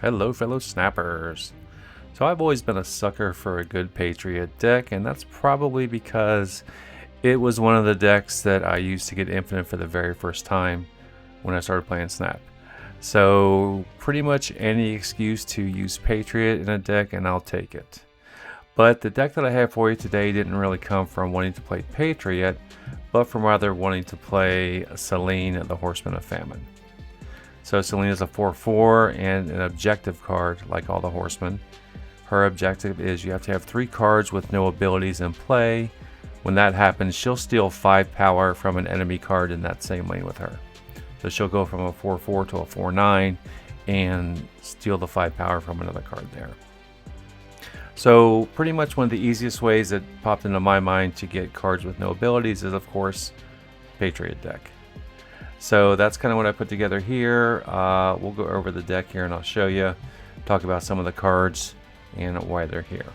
Hello, fellow snappers. So I've always been a sucker for a good Patriot deck, and that's probably because it was one of the decks that I used to get Infinite for the very first time when I started playing Snap. So pretty much any excuse to use Patriot in a deck and I'll take it. But the deck that I have for you today didn't really come from wanting to play Patriot, but from rather wanting to play Selene, the Horseman of Famine. So Selene is a 4/4 and an objective card like all the Horsemen. Her objective is you have to have 3 cards with no abilities in play. When that happens, she'll steal 5 power from an enemy card in that same lane with her. So she'll go from a 4/4 to a 4/9 and steal the 5 power from another card there. So pretty much one of the easiest ways that popped into my mind to get cards with no abilities is, of course, Patriot deck. So that's kind of what I put together here. We'll go over the deck here and I'll show you, talk about some of the cards and why they're here.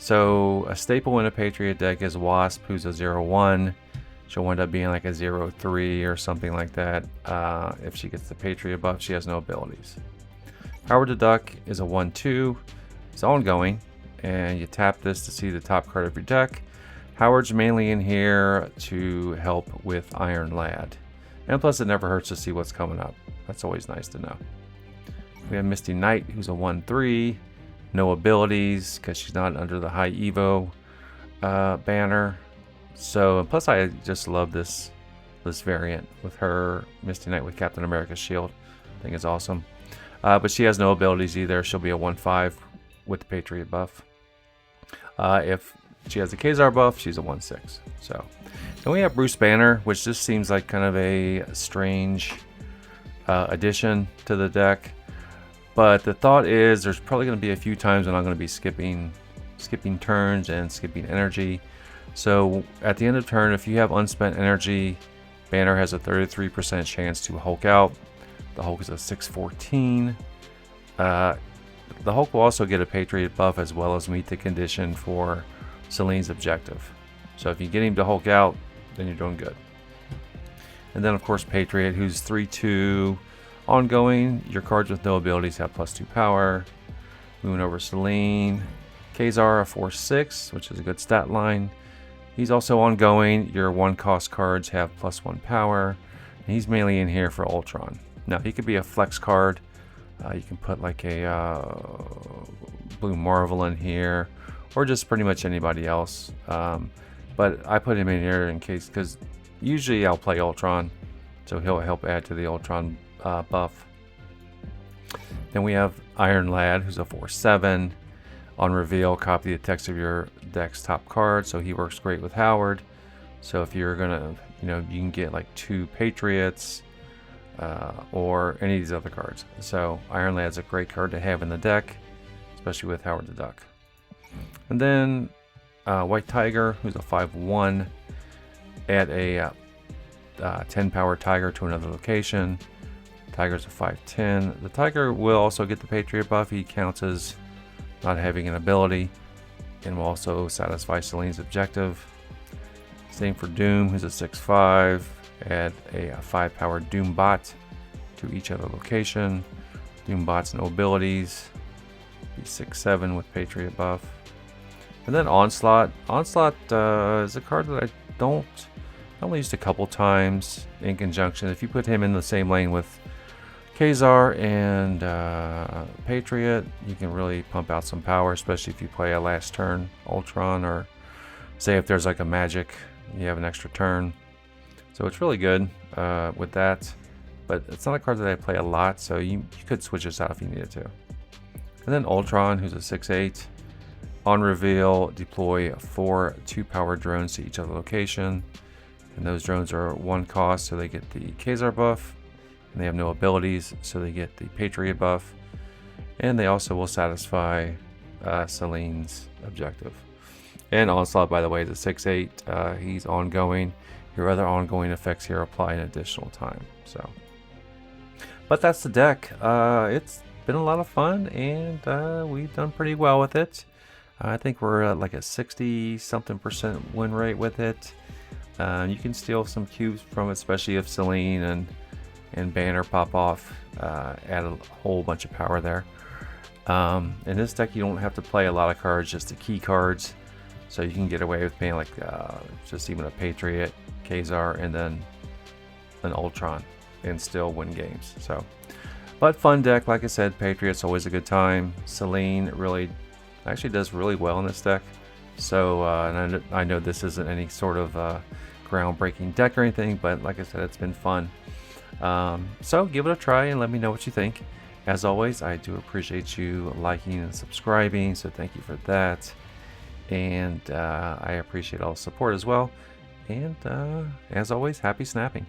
So a staple in a Patriot deck is Wasp, who's a 0/1. She'll wind up being like a 0/3 or something like that. If she gets the Patriot buff, she has no abilities. Howard the Duck is a 1/2. It's ongoing, and you tap this to see the top card of your deck. Howard's mainly in here to help with Iron Lad. And plus, it never hurts to see what's coming up. That's always nice to know. We have Misty Knight, who's a 1/3. No abilities, because she's not under the high Evo banner. So, and plus I just love this variant with her, Misty Knight with Captain America's shield. I think it's awesome. But she has no abilities either. She'll be a 1/5 with the Patriot buff. If she has the Ka-Zar buff, she's a 1/6. So, then we have Bruce Banner, which just seems like kind of a strange addition to the deck. But the thought is there's probably going to be a few times when I'm going to be skipping turns and skipping energy. So at the end of turn, if you have unspent energy, Banner has a 33% chance to Hulk out. The Hulk is a 6/14. The Hulk will also get a Patriot buff as well as meet the condition for Selene's objective. So if you get him to Hulk out, then you're doing good. And then of course Patriot, who's 3/2 ongoing. Your cards with no abilities have +2 power. Moving over Selene. Ka-Zar, a 4/6, which is a good stat line. He's also ongoing. Your 1-cost cards have +1 power. And he's mainly in here for Ultron. Now he could be a flex card. You can put like a Blue Marvel in here, or just pretty much anybody else. But I put him in here in case, because usually I'll play Ultron, so he'll help add to the Ultron buff. Then we have Iron Lad, who's a 4/7. On reveal, copy the text of your deck's top card, so he works great with Howard. So if you're gonna, you can get like 2 Patriots or any of these other cards. So Iron Lad's a great card to have in the deck, especially with Howard the Duck. And then White Tiger, who's a 5/1. Add a 10 power Tiger to another location. Tiger's a 5/10. The Tiger will also get the Patriot buff. He counts as not having an ability and will also satisfy Selene's objective. Same for Doom, who's a 6/5. Add a 5 power Doom bot to each other location. Doom bot's no abilities. Be 6/7 with Patriot buff. And then Onslaught. Onslaught is a card that I only used a couple times in conjunction. If you put him in the same lane with Ka-Zar and Patriot, you can really pump out some power, especially if you play a last turn Ultron, or say if there's like a magic, you have an extra turn. So it's really good with that, but it's not a card that I play a lot, so you could switch this out if you needed to. And then Ultron, who's a 6/8. On reveal, deploy 4 2-power drones to each other location. And those drones are 1 cost, so they get the Ka-Zar buff. And they have no abilities, so they get the Patriot buff. And they also will satisfy Selene's objective. And Onslaught, by the way, is a 6/8. He's ongoing. Your other ongoing effects here apply an additional time. So, but that's the deck. It's been a lot of fun, and we've done pretty well with it. I think we're at like a 60-something% win rate with it. You can steal some cubes from it, especially if Selene and Banner pop off, add a whole bunch of power there. In this deck, you don't have to play a lot of cards, just the key cards, so you can get away with playing like just even a Patriot, Ka-Zar, and then an Ultron, and still win games. So, but fun deck, like I said. Patriot's always a good time. Selene really actually does really well in this deck. So, and I know this isn't any sort of groundbreaking deck or anything, but like I said, it's been fun. So give it a try and let me know what you think. As always, I do appreciate you liking and subscribing, so thank you for that. And I appreciate all the support as well. And as always, happy snapping.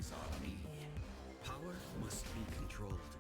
Ka-Zar need. Power must be controlled.